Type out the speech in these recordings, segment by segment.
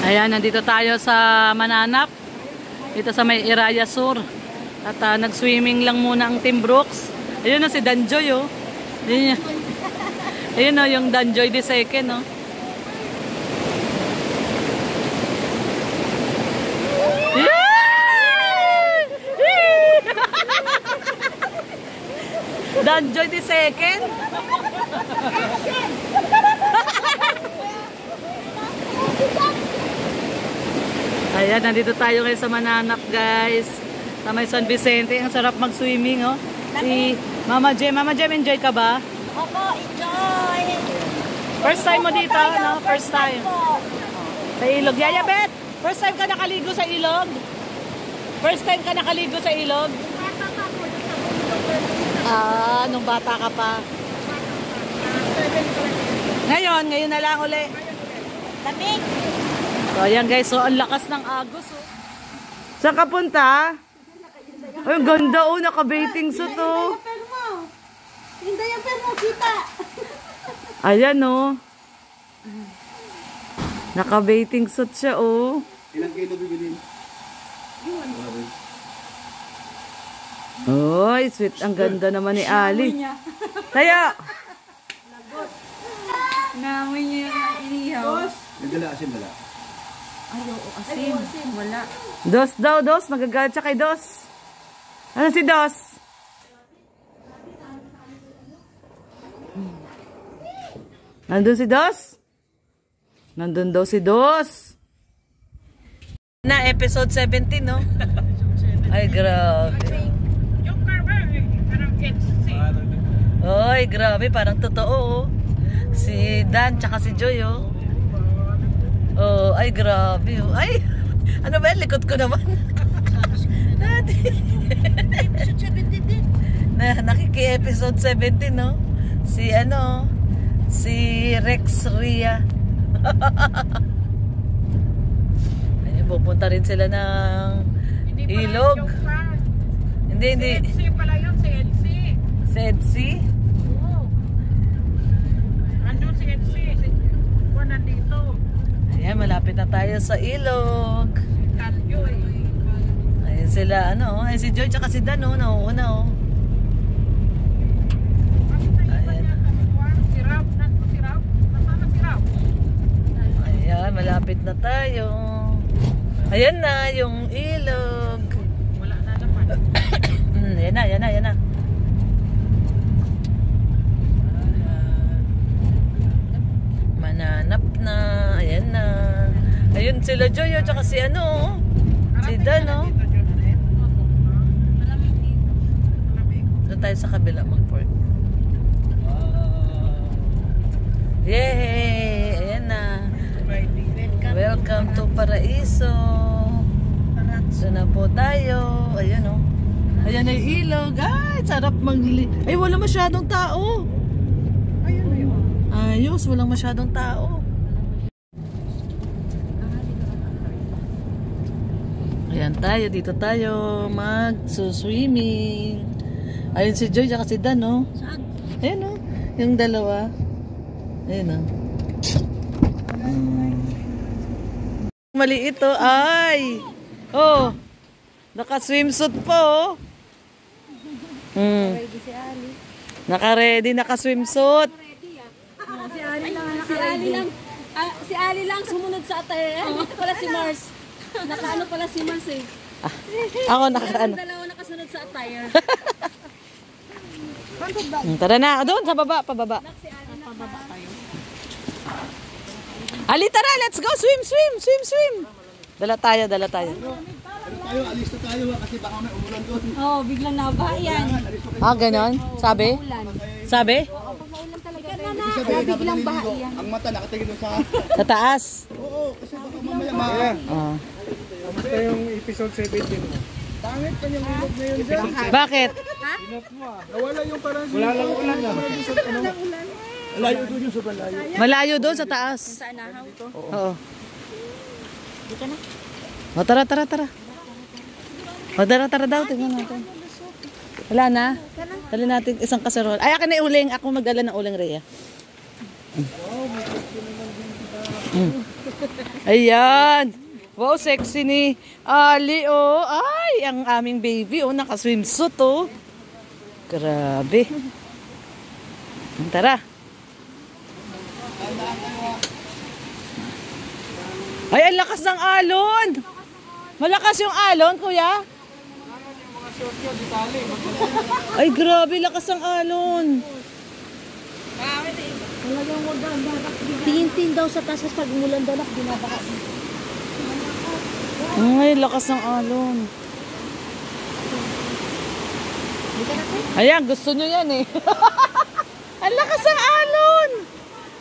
Ayan, nandito tayo sa Mananap. Dito sa may Iraya Sur. At nag-swimming lang muna ang Team Brooks. Ayun na si Danjoy, oh. Ayun o, yung Danjoy the second, oh. Danjoy the second. Ayan, nandito tayo ngayon sa Mananap, guys. Sa may San Vicente. Ang sarap mag-swimming, oh. Si Mama Jem. Mama Jem, enjoy ka ba? Opo, enjoy. First time mo dito, no? First time. Sa ilog. Yaya Bet, first time ka nakaligo sa ilog? First time ka nakaligo sa ilog? Ah, nung bata ka pa. Ngayon na lang uli. Lamig. So, ayan guys, so ang lakas ng agos, oh. Saan ka punta? Ay, ang ganda, oh, naka-baiting suit, oh. Hindi yung pen mo, kita. Ayan, oh. Naka-baiting suit siya, oh. Ilang kilo bibilin? Oy, sweet. Ang ganda naman ni Ali. Tayo! Namoy niya yung inihaw. Nagdala asin wala. Ay, oo, asin. Wala. Dos daw, Dos. Magagalit siya kay Dos. Ano si Dos? Nandun si Dos? Nandun daw si Dos. Na episode 17, no? Ay, grabe. Ay, grabe. Parang totoo, oh. Si Dan, tsaka si Joy, oh. Oh, ay, grabe, oh. Ay, ano ba yan? Likod ko naman. Episode 17 din. Nakiki-episode 17, no? Si, ano, si Rex Ria. Ayun, pupunta rin sila ng ilog. Hindi. Si Edsi pala yun, si Edsi. Si Edsi? Oo. Andun si Edsi. Kung nandito. Ayan, malapit na tayo sa ilog. Si Tanjoy. Ayan sila, ano, ay si Joy tsaka si Dan, oh, nauuna, oh. Ayan. Si Rav. Nandun si Rav. Nasaan si Rav? Ayan, malapit na tayo. Ayan na, yung ilog. Wala na naman. Ayan na. Mananap na. Ayan na. Ayun sila Joy, tsaka si ano, si Dan, oh. Malamig dito. Malamig. Doon tayo sa kabila mag-park. Yay! Ayan na. Welcome to Paraiso. Doon na po tayo. Ayan, oh. Ayan ay ilog. Ay, sarap Ay, wala masyadong tao. Ayun na yun. Ayos, walang masyadong tao. Ayan tayo, dito tayo mag-swimming. Ayun si Joy, tsaka si Dan, oh. Saan? Ayan, oh. Yung dalawa. Ayan, oh. Maliit, oh. Ay! Oh! Naka-swimsuit po, oh. Ready si Ali. Naka-ready, naka-swimsuit. Si Ali lang sumunod sa atay. Dito pala si Mars. Nakaano pala si Mars eh. Ako naka-ano. Dalawa nakasunod sa attire. Tara na, doon sa baba, pababa. Ali, tara, let's go, swim. Dala tayo. Pero tayo, alis na tayo kasi baka may umulan doon. Oo, biglang naba yan. Ah, ganon? Sabi? Sabi? Oo, pag maulan talaga. Sabi, Biglang baha yan. ang mata nakatingin doon sa... Sa taas? Oo, kasi baka mamaya Ah. Kamusta yung episode 17 mo? Pangit pa yung ilog na yun dyan. Bakit? Nawala yung parang... Wala lang ulan na. Layo doon yung sobrang layo. Malayo doon sa taas. Sa anahaw. Oo. Dito na. O, tara. O, tara daw, tingnan natin. Wala na? Dali natin isang kaserol. Ay, akin na uling. Ako magdala ng uling, Rhea. Ayan. Wow, sexy ni Ali, oh. Ay, ang aming baby, oh. Naka-swimsuit, oh. Grabe. Tara. Ay, ang lakas ng alon. Malakas yung alon, kuya. Ay, grabe, lakas ng alon. Tingin-tingin daw sa taas pag umulan daw nak binabaka. Ay, lakas ng alon. Ayan, gusto nyo yan eh. Ang lakas ng alon.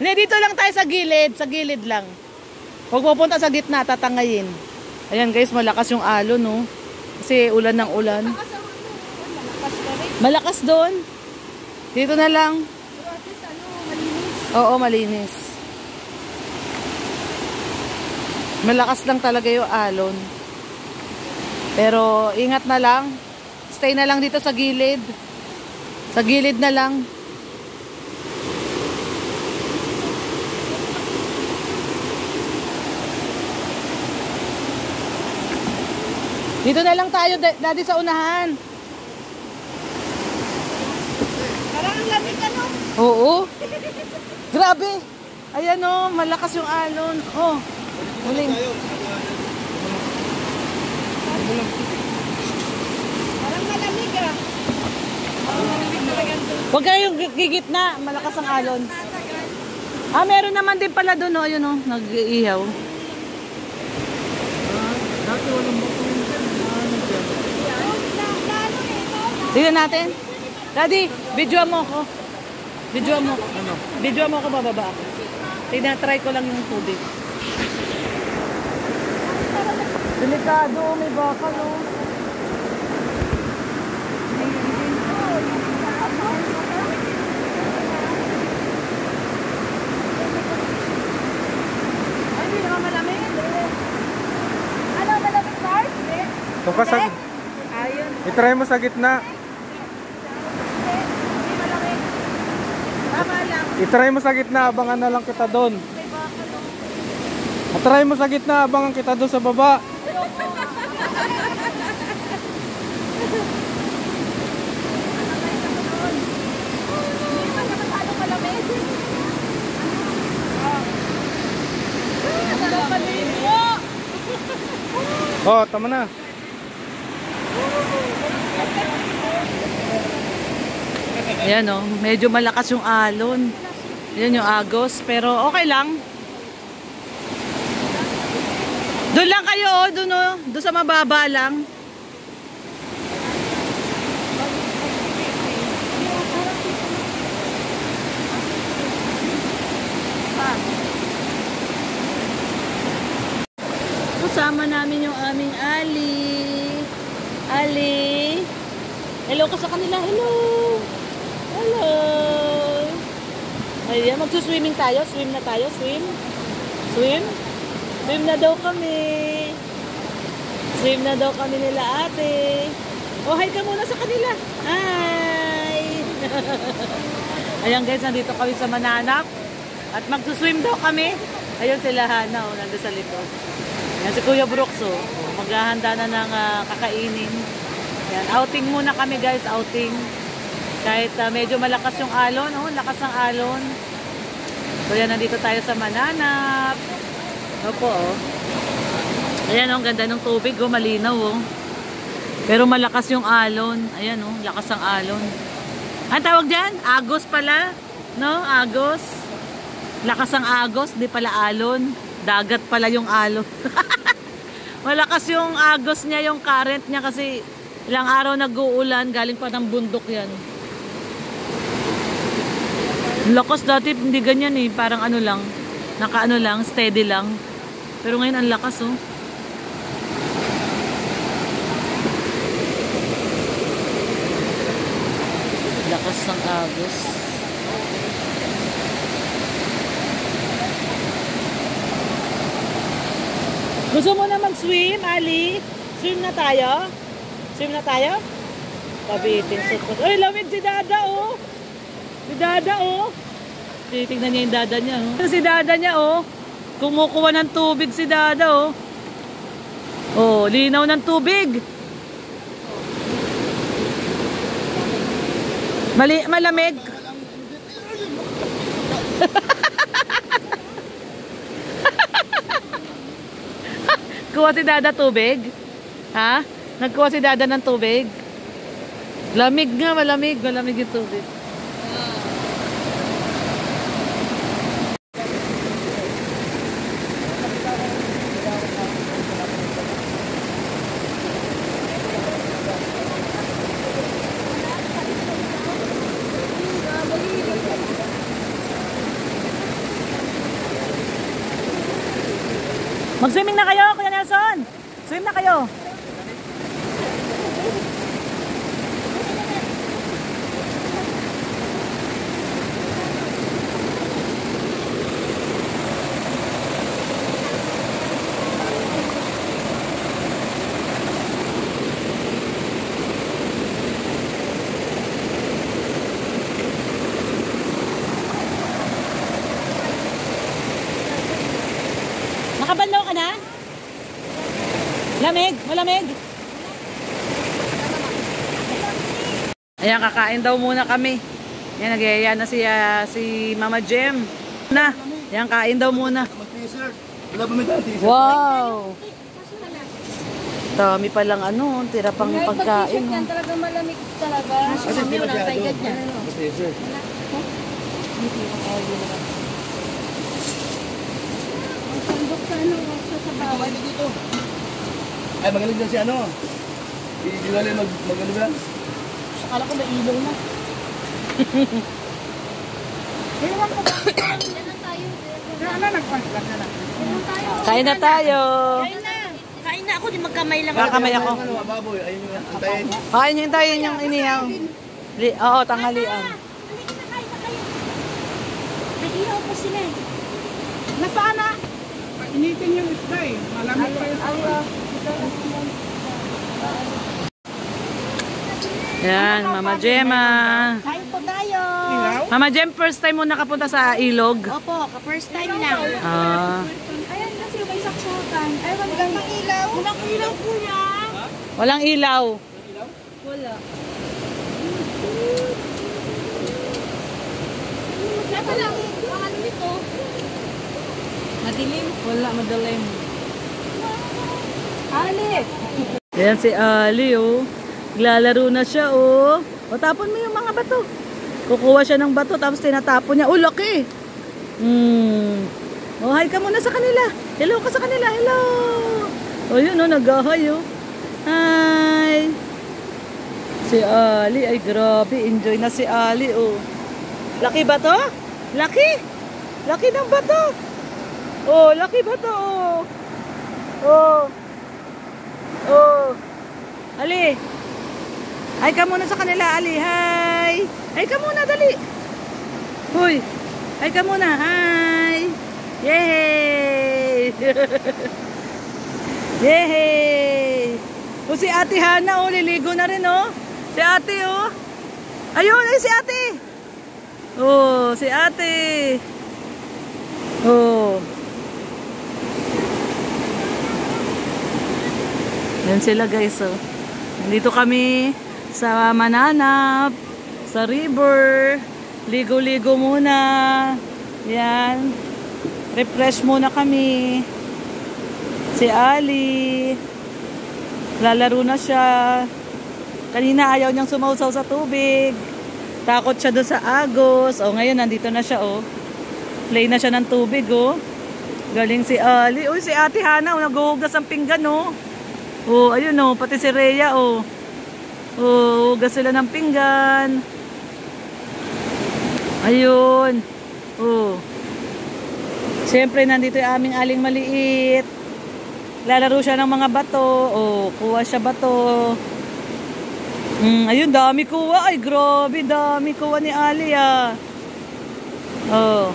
Hindi, dito lang tayo sa gilid. Sa gilid lang. Huwag pupunta sa gitna, tatangayin. Ayan guys, malakas yung alon, no? Kasi ulan ng ulan. Malakas doon. Dito na lang. Oo, malinis. Malakas lang talaga yung alon. Pero ingat na lang. Stay na lang dito sa gilid. Sa gilid na lang. Dito na lang tayo, daddy, sa unahan. Parang ang lamig ano? Oo. Grabe. Ayan o, malakas yung alon. Oh, muling. Parang malamig ah. Huwag kayong gigitna, malakas ang alon. Ah, meron naman din pala doon, oh. Ayun o, nag-iihaw. Dati walang bakong yun dyan. Tignan natin. Daddy, video mo ako. Video mo. Ano? Video mo ako, bababa ako. Tignan, try ko lang yung tubig. Delikado, may bakal, oh. Ay, hindi naman malamig. Ano, malamig Mars? Kung ka sa... Ayun. I-try mo sa gitna. Tama lang. I-try mo sa gitna, abangan na lang kita doon. I-try mo sa gitna, abangan kita doon sa baba. Oh, tama na. Ayan o, medyo malakas yung alon. Ayan yung agos, pero okay lang. Doon lang kayo o, doon o, doon sa mababa lang. Kasama namin yung aming Ali. Ali. Hello ka sa kanila. Hello. Hello. Ayan, magsuswimming tayo. Swim na tayo. Swim. Swim. Swim na daw kami. Swim na daw kami nila ate. Oh, hi ka muna sa kanila. Hi. Ayan guys, nandito kami sa Mananap. At magsuswim daw kami. Ayun sila Hana. Oh, nandun sa likod. Yan si Kuya Brooks, oh. Maghahanda na ng kakainin. Yan, outing muna kami guys, outing. Kahit medyo malakas yung alon, oh, lakas ng alon. So yan, nandito tayo sa Mananap. Opo, oh. Ayan, oh, ang ganda ng tubig, oh, malinaw, oh. Pero malakas yung alon. Ayan, oh, lakas ng alon. Ang tawag dyan? Agos pala. No, agos. Lakas ang agos, di pala alon. Dagat pala yung alon. Malakas yung agos niya, yung current niya kasi ilang araw nag-uulan, galing pa ng bundok yan. Lakas dati, hindi ganyan eh, parang ano lang, naka-ano lang, steady lang. Pero ngayon ang lakas oh. Lakas ng agos. Gusto mo na mag-swim, Ali? Swim na tayo? Swim na tayo? Pabitin. Ay, lamig si Dada, oh. Si Dada, oh. Titignan niya yung Dada niya, oh. Si Dada niya, oh. kumukuha ng tubig si Dada, oh. Oh, linaw ng tubig. Malamig. Kuha si Dada tubig? Ha? Nagkuha si Dada ng tubig? Lamig nga, malamig. Malamig yung tubig. Mag-swimming na kayo, Kuya Nelson. Swim na kayo. Nakabanlaw ka na? Lamig? Malamig? Ayan, kakain daw muna kami. Ayan, nagyayaya na si Mama Jem. Na, ayan, kain daw muna. Mag-t-shirt. Wala ba may t-shirt? Wow! Dami palang ano, tira pang pagkain. Yan talaga malamig talaga. Kasi hindi masyado. Mag-t-shirt. Sandok sa ano, sa bawal. Ay, dito. Ay, magaling na si ano. Hindi wala mag-ano ba? Akala ko may ilaw na. Ewan ko ba? Yan na tayo. Kain na tayo. Kain na. Kain na ako, di magkamay lang. Kakamay ako. Ano, baboy. Ayun yung antayin. Kain nyo tayo yung inihaw. Oo, tanghalian. Halika na, kain na kayo. May ilaw pa sila eh. Nasaan na? Initin yung isda eh. Malamig pa yung Yan, Mama Gemma. Kain po tayo. Mama Jem, first time mo nakapunta sa ilog? Opo, first time lang. Ah, Ayan kasi may saksakan. Ay, walang ilaw. Walang ilaw, kuya. walang ilaw. Wala. Saan lang? Ang ano nito? Madilim? Wala, madalim. Ali! Ayan si Ali, oh. Naglalaro na siya, oh. O, tapon mo yung mga bato. Kukuha siya ng bato, tapos tinatapon niya. Oh, laki! Oh, hi ka muna sa kanila. Hello ka sa kanila, hello! O, yun, oh, nag-hi, oh. Hi! Si Ali, ay grabe. Enjoy na si Ali, oh. Laki ba to? Laki! Laki ng bato! Oh, laki ba to? Oh. Oh. Ali. Hi ka muna sa kanila, Ali. Hi. Hi ka muna, dali. Hoy. Hi ka muna. Hi. Yay! Yay! O si Ate Hana, oh, liligo na rin, oh. Si Ate, oh. Ayun, ay si Ate. Oh, si Ate. Oh. Yan sila, guys, oh. Nandito kami sa Mananap, sa river. Ligo-ligo muna. Yan. Refresh muna kami. Si Ali. Lalaro na siya. Kanina ayaw niyang sumausaw sa tubig. Takot siya doon sa agos. O, ngayon nandito na siya, oh. Play na siya ng tubig, oh. Galing si Ali. Uy, si Ate Hana, oh, naghuhugas ang pinggan, oh. Oh, ayun, oh, pati si Rhea, oh. Oh, hugas sila ng pinggan. Ayun. Oh. Siyempre, nandito yung aming aling maliit. Lalaro siya ng mga bato. Oh, kuha siya bato. Ayun, dami kuha. Ay, grabe, dami kuha ni Ali, ah. Oh.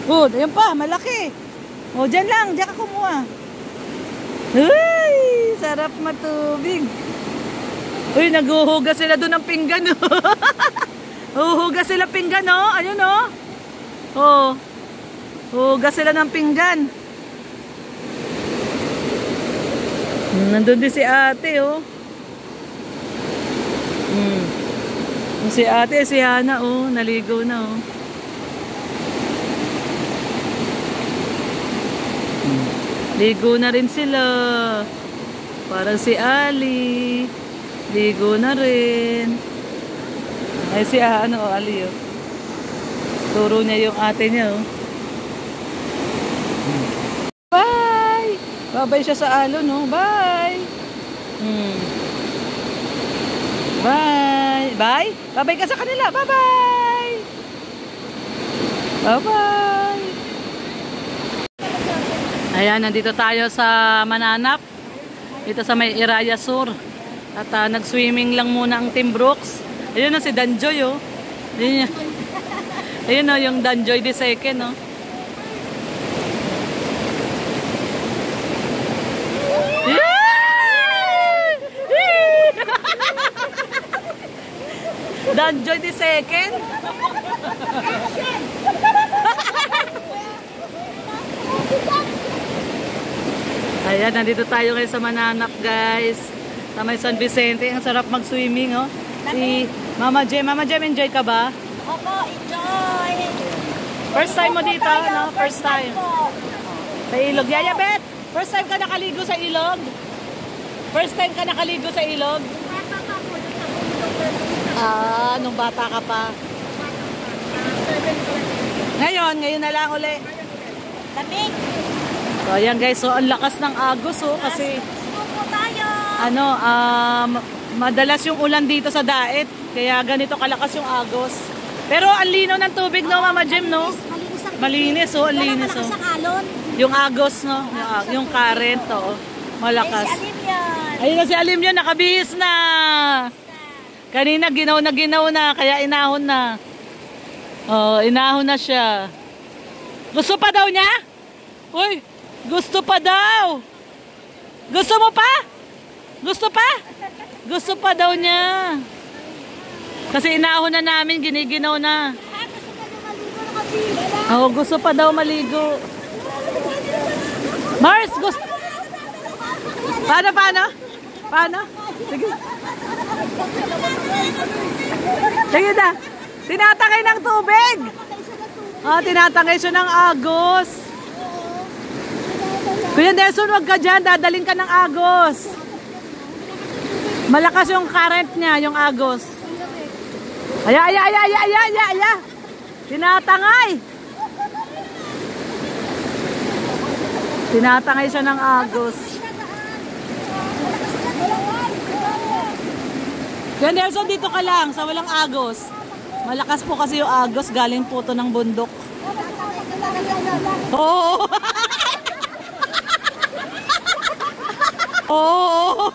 Oh, ayun pa, malaki. Oh, dyan lang, dyan ka kumuha. Uy, sarap matubig. Uy, naghuhugas sila doon ng pinggan, oh. Huhugas sila pinggan, oh. Ayun, oh. Oh. Huhugas sila ng pinggan. Nandun din si ate, oh. Si ate, si Hana, oh. Naligo na, oh. Ligo na rin sila. Parang si Ali. Ligo na rin. Ay, si ano, oh, Ali, oh. Turo niya yung ate niya, oh. Bye! Babay siya sa alon, no? Bye! Bye! Bye! Babay ka sa kanila! Bye-bye! Bye-bye! Ayan, nandito tayo sa Mananap. Dito sa may Iraya Sur. At nag-swimming lang muna ang Team Brooks. Ayun na si Danjoy, oh. Ayun na yung Danjoy the second, oh. Danjoy the second. Ayan, nandito tayo ngayon sa Mananap, guys. Sa may San Vicente. Ang sarap mag-swimming, oh. Si Mama Jem. Mama Jem, enjoy ka ba? Opo, enjoy. First time mo dito, no? First time. Sa ilog. Yaya, Bet, first time ka nakaligo sa ilog? First time ka nakaligo sa ilog? Nung bata ka pa. Ngayon na lang uli. Lamig. So, ayan guys, so ang lakas ng agos, oh, kasi ano, madalas yung ulan dito sa Daet, kaya ganito kalakas yung agos. Pero ang linaw ng tubig, no, Mama Jem, no? Malinis, oh, ang linis, oh. Yung agos, no? Yung current, oh, malakas. Ayun na si Alim yun, nakabihis na. Kanina ginaw na, kaya inahon na. Oh, inahon na siya. Gusto pa daw niya? Uy, gusto pa daw. Gusto mo pa? Gusto pa? Gusto pa daw niya. Kasi inahon na namin, giniginaw na. Oh, gusto pa daw maligo. Mars, gusto. Paano? Sige. Sige na. Tinatangay ng tubig. Tinatangay siya ng agos. Kuya Nelson, wag ka dyan. Dadaling ka ng agos. Malakas yung current niya, yung agos. Aya. Tinatangay. Tinatangay siya ng agos. Kuya Nelson, dito ka lang sa walang agos. Malakas po kasi yung agos, galing po to ng bundok. Oo. Oo.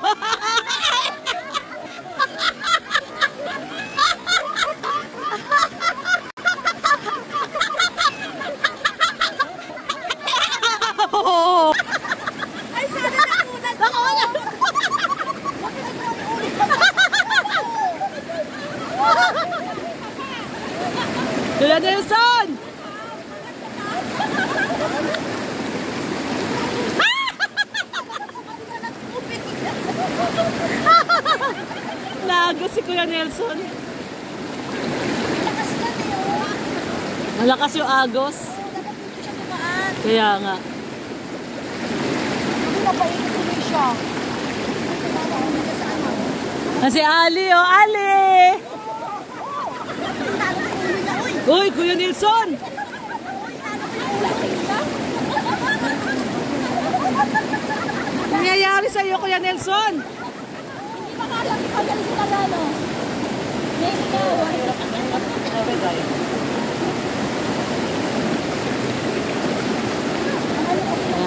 Oo. Ay, sana nakunat. Kuya Nelson! Nagos si Kuya Nelson. Malakas yung agos. Kaya nga. Si Ali, oh, Ali! Uy, Kuya Nelson! Nangyayari sa'yo, Kuya Nelson?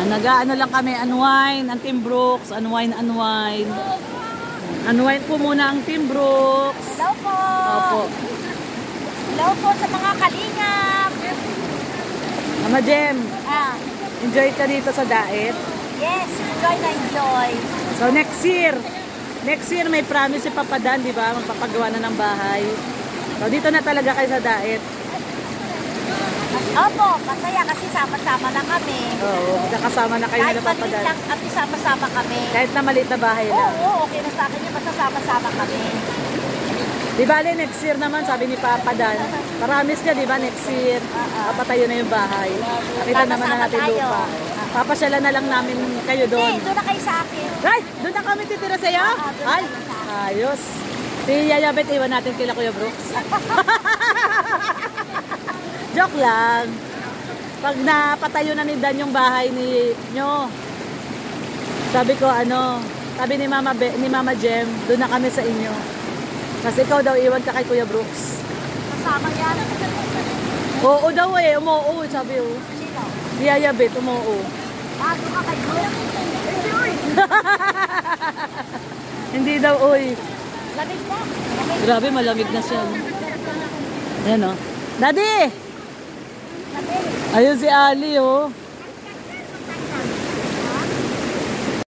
Nag-ano lang kami, unwind, ang Team Brooks, unwind. Unwind po muna ang Team Brooks. Hello po. Opo. Hello po sa mga kalingap. Mama Jem, enjoy ka dito sa Daet? Yes, enjoy na enjoy. So next year may promise si Papa Dan, di ba? Magpapagawa na ng bahay. So dito na talaga kayo sa Daet. Opo, masaya kasi sama-sama na kami. Oo, magkakasama na kayo Kahit na maliit napapadala. lang at sama-sama kami. Kahit na maliit na bahay lang. Oo, okay na sa akin yun. Basta sama-sama kami. Di bale, next year naman, sabi ni Papa Dan. Paramis niya, di ba, next year. Papatayo na yung bahay. Kita naman na natin tayo. lupa. Papasyalan na lang namin kayo doon. Doon na kayo sa akin. Ay, doon na kami titira sa'yo? doon Ay, na sa ayos. Si Yaya Bet, iwan natin kila Kuya Brooks. Joke lang. Pag napatayo na ni Dan yung bahay nyo, sabi ko sabi ni Mama Jem, doon na kami sa inyo. Kasi ikaw daw iwan ka kay Kuya Brooks. Kasama yan. Oo daw umuo, sabi oh. Sino? Si Yaya Bet, umuo. Doon ka kay Group. Hindi daw, uy. Lamig na. Lamig. Grabe, malamig na siya. Ayan oh. Daddy! Lamig. Ayun si Ali oh.